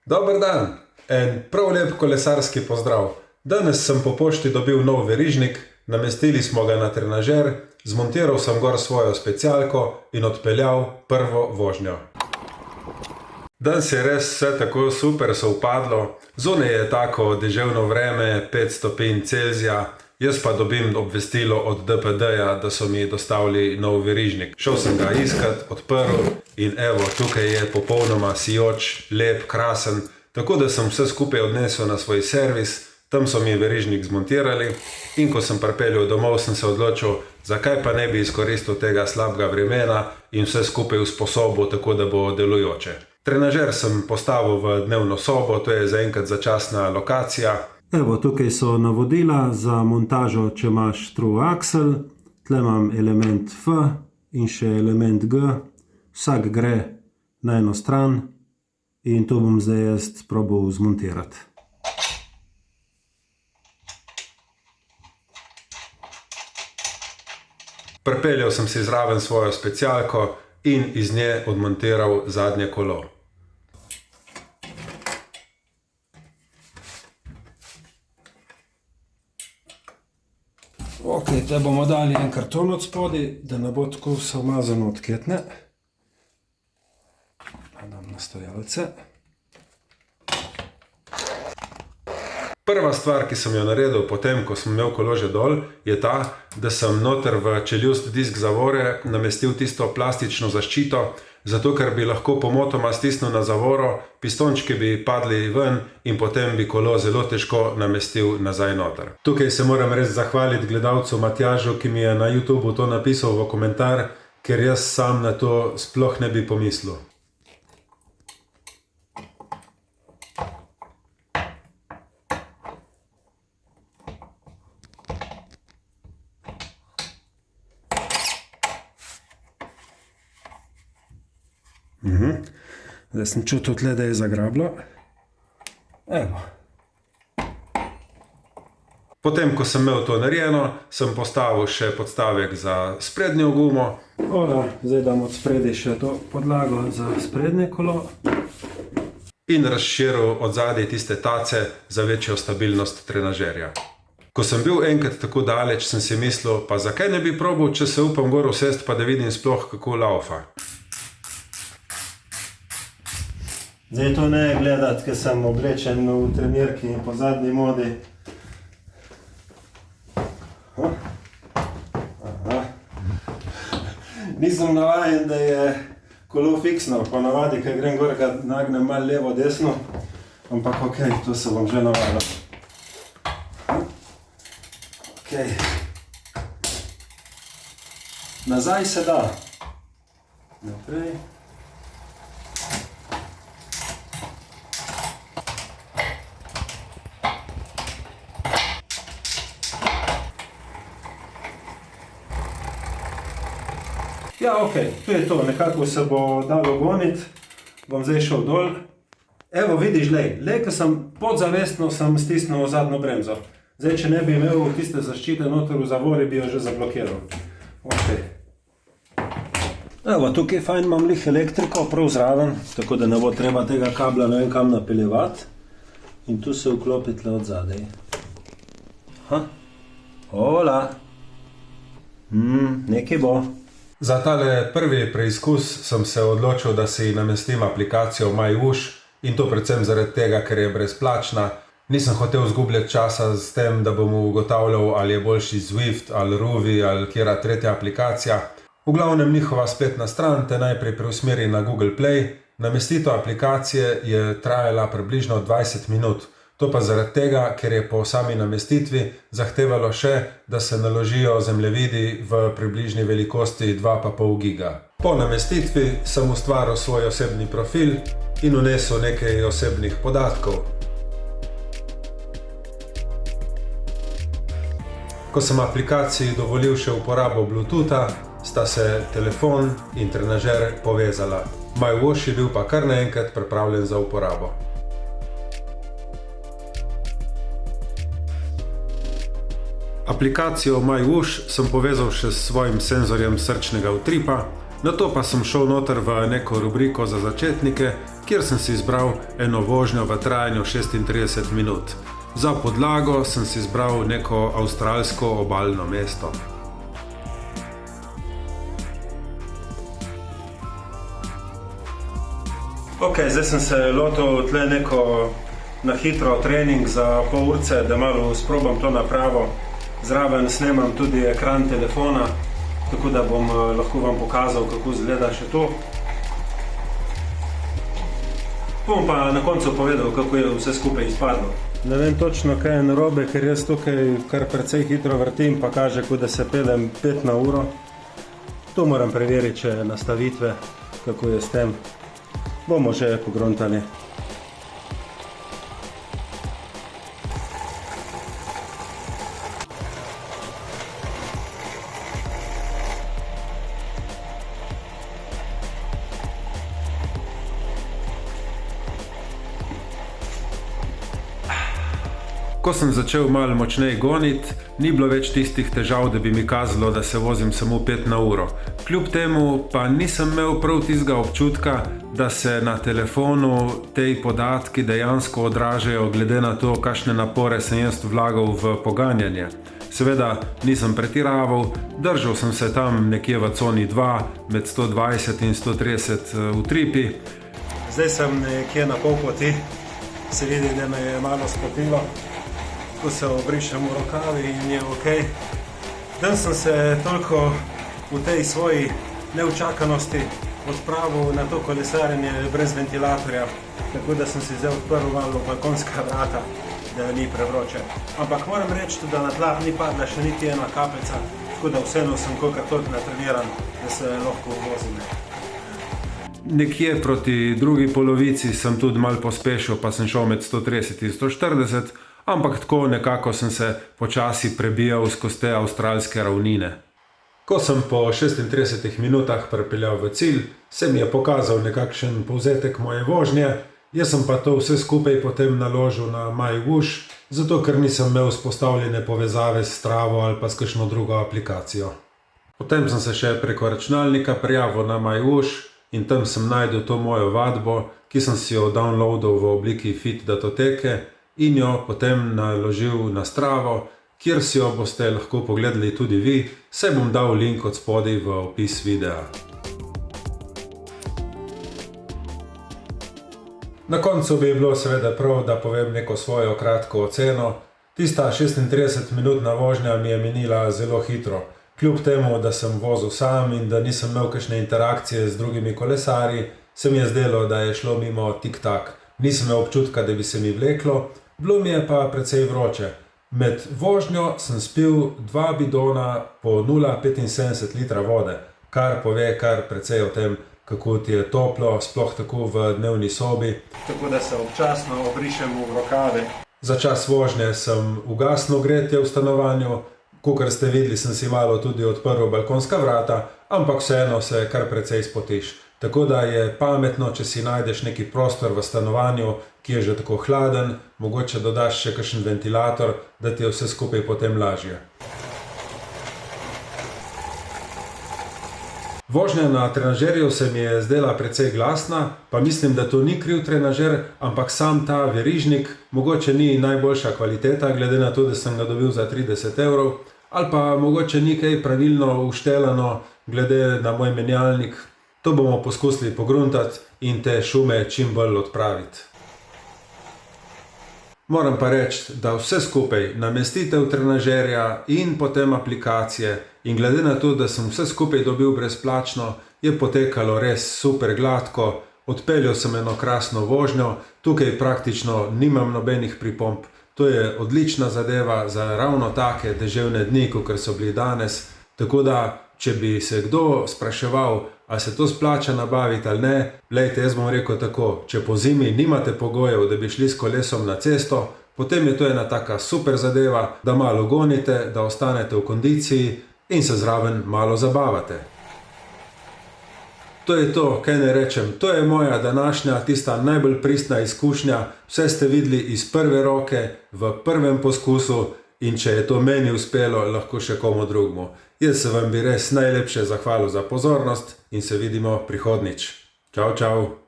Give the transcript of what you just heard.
Dober dan, en prav lep kolesarski pozdrav. Danes sem po pošti dobil nov verižnik, namestili smo ga na trenažer, zmontiral sem gor svojo specialko in odpeljal prvo vožnjo. Danes je res vse tako super sovpadlo, zunaj je tako deževno vreme, 5 stopinj Celzija, jaz pa dobim obvestilo od DPD-ja, da so mi dostavili nov verižnik. Šel sem ga iskat, odprl in evo, tukaj je popolnoma sijoč, lep, krasen, tako da sem vse skupaj odnesel na svoj servis, tam so mi verižnik zmontirali in ko sem pripeljal domov, sem se odločil, zakaj pa ne bi izkoristil tega slabega vremena in vse skupaj usposobil tako, da bo delujoče. Trenažer sem postavil v dnevno sobo, to je zaenkrat začasna lokacija. Evo, tukaj so navodila za montažo, če imaš true axle. Tle imam element F in še element G. Vsak gre na eno stran in to bom zdaj jaz probal zmontirati. Pripeljal sem si zraven svojo specialko in iz nje odmontiral zadnje kolo. Ok, te bomo dali en karton od spodaj, da ne bo tako vse umazano od ketne. Pa dam na stojalce. Prva stvar, ki sem jo naredil potem, ko sem imel kolo že dol, je ta, da sem noter v čeljust disk zavore namestil tisto plastično zaščito, zato ker bi lahko pomotoma stisnil na zavoro, pistončki bi padli ven in potem bi kolo zelo težko namestil nazaj noter. Tukaj se moram res zahvaliti gledalcu Matjažu, ki mi je na YouTubeu to napisal v komentar, ker jaz sam na to sploh ne bi pomislil. Zdaj sem čutil tle, da je zagrablo. Evo. Potem, ko sem imel to narejeno, sem postavil še podstavek za sprednjo gumo. Zdaj dam od spredaj še to podlago za sprednje kolo. In razširil od zadaj tiste tace za večjo stabilnost trenažerja. Ko sem bil enkrat tako daleč, sem si mislil, pa zakaj ne bi probal, če se upam gor usest, pa da vidim sploh, kako laufa. Zdaj to ne gledati, ker sem oblečen v trenirki in po zadnji modi. Nisem navajen, da je kolo fiksno, po navadi, ker grem gor, ga nagnem malo levo, desno, ampak ok, to se bom že navadil. Ok. Nazaj se da. Naprej. Ja, ok, to je to, nekako se bo dalo goniti, bom zdaj šel dol. Evo, vidiš, lej, ko sem podzavestno sem stisnil zadnjo bremzo. Zdaj, če ne bi imel tiste zaščite noter v zavori, bi jo že zablokiral. Ok. Evo, tukaj fajn imam lih elektriko prav zraven, tako da ne bo treba tega kabla ne vem kam napeljevati. In tu se vklopiti le od zadaj. Hola. Nekaj bo. Za tale prvi preizkus sem se odločil, da si namestim aplikacijo MyWhoosh in to predvsem zaradi tega, ker je brezplačna. Nisem hotel izgubljati časa s tem, da bom ugotavljal, ali je boljši Zwift ali Ruvi ali kjera tretja aplikacija. V glavnem njihova spletna stran te najprej preusmeri na Google Play. Namestitev aplikacije je trajala približno 20 minut. To pa zaradi tega, ker je po sami namestitvi zahtevalo še, da se naložijo zemljevidi v približni velikosti 2,5 giga. Po namestitvi sem ustvaril svoj osebni profil in vnesel nekaj osebnih podatkov. Ko sem aplikaciji dovolil še uporabo Bluetootha, sta se telefon in trenažer povezala. MyWhoosh je bil pa kar naenkrat pripravljen za uporabo. Aplikacijo MyWhoosh sem povezal še s svojim senzorjem srčnega utripa, nato pa sem šel noter v neko rubriko za začetnike, kjer sem si izbral eno vožnjo v trajanju 36 minut. Za podlago sem si izbral neko avstralsko obalno mesto. Ok, zdaj sem se lotil tle neko na hitro trening za pol urce, da malo sprobam to napravo. Zraven snemam tudi ekran telefona, tako da bom lahko vam pokazal, kako izgleda še to. Bom pa na koncu povedal, kako je vse skupaj izpadlo. Ne vem točno, kaj je narobe, ker jaz tukaj kar precej hitro vrtim, pa kaže, kot da se pelem 5 na uro. To moram preveriti, če nastavitve, kako je s tem. Bomo že pogruntali. Ko sem začel malo močneje goniti, ni bilo več tistih težav, da bi mi kazalo, da se vozim samo 5 na uro. Kljub temu pa nisem imel prav tistega občutka, da se na telefonu tej podatki dejansko odražajo glede na to, kakšne napore sem jaz vlagal v poganjanje. Seveda nisem pretiraval, držal sem se tam nekje v coni 2, med 120 in 130 utripi. Zdaj sem nekje na pol poti, se vidi, da me je malo spotilo. Ko se obrišem v rokavi in je ok. Danes sem se toliko v tej svoji neučakanosti odpravil na to kolesarjenje brez ventilatorja, tako da sem si zdaj odprl malo balkonska vrata, da ni prevroče. Ampak moram reči, da na tla ni padla še niti ena kapljica, tako da vseeno sem kolikor toliko natreniran, da se lahko vozim. Nekje proti drugi polovici sem tudi malo pospešil, pa sem šel med 130 in 140, ampak tako nekako sem se počasi prebijal skozi te avstralske ravnine. Ko sem po 36 minutah pripeljal v cilj, se mi je pokazal nekakšen povzetek moje vožnje, jaz sem pa to vse skupaj potem naložil na MyWhoosh, zato ker nisem imel vzpostavljene povezave s Stravo ali pa s kakšno drugo aplikacijo. Potem sem se še preko računalnika prijavil na MyWhoosh in tam sem najdel to mojo vadbo, ki sem si jo downloadal v obliki Fit datoteke in jo potem naložil na Stravo, kjer si jo boste lahko pogledali tudi vi, saj bom dal link od spodaj v opis videa. Na koncu bi bilo seveda prav, da povem neko svojo kratko oceno. Tista 36-minutna vožnja mi je minila zelo hitro. Kljub temu, da sem vozil sam in da nisem imel kakšne interakcije z drugimi kolesarji, se mi je zdelo, da je šlo mimo tik-tak. Nisem imel občutka, da bi se mi vleklo, bilo mi je pa precej vroče. Med vožnjo sem spil 2 bidona po 0,75 litra vode, kar pove kar precej o tem, kako ti je toplo, sploh tako v dnevni sobi. Tako da se občasno obrišem v rokave. Za čas vožnje sem ugasnil gretje v stanovanju, kakor ste videli, sem si malo tudi odprl balkonska vrata, ampak vseeno se kar precej spotiš. Tako da je pametno, če si najdeš neki prostor v stanovanju, ki je že tako hladen, mogoče dodaš še kakšen ventilator, da ti je vse skupaj potem lažje. Vožnja na trenažerju se mi je zdela precej glasna, pa mislim, da to ni kriv trenažer, ampak sam ta verižnik mogoče ni najboljša kvaliteta, glede na to, da sem ga dobil za 30 €, ali pa mogoče ni kaj pravilno uštelano glede na moj menjalnik. To bomo poskusili pogruntati in te šume čim bolj odpraviti. Moram pa reči, da vse skupaj, namestitev trenažerja in potem aplikacije, in glede na to, da sem vse skupaj dobil brezplačno, je potekalo res super gladko, odpeljal sem eno krasno vožnjo, tukaj praktično nimam nobenih pripomb. To je odlična zadeva za ravno take deževne dni, kakor so bili danes, tako da, če bi se kdo spraševal, ali se to splača nabaviti ali ne, glejte, jaz bom rekel tako, če po zimi nimate pogojev, da bi šli s kolesom na cesto, potem je to ena taka super zadeva, da malo gonite, da ostanete v kondiciji in se zraven malo zabavate. To je to, kaj ne rečem, to je moja današnja, tista najbolj pristna izkušnja, vse ste videli iz prve roke, v prvem poskusu, in če je to meni uspelo, lahko še komu drugmu. Jaz se vam bi res najlepše zahvalil za pozornost in se vidimo prihodnjič. Čau, čau!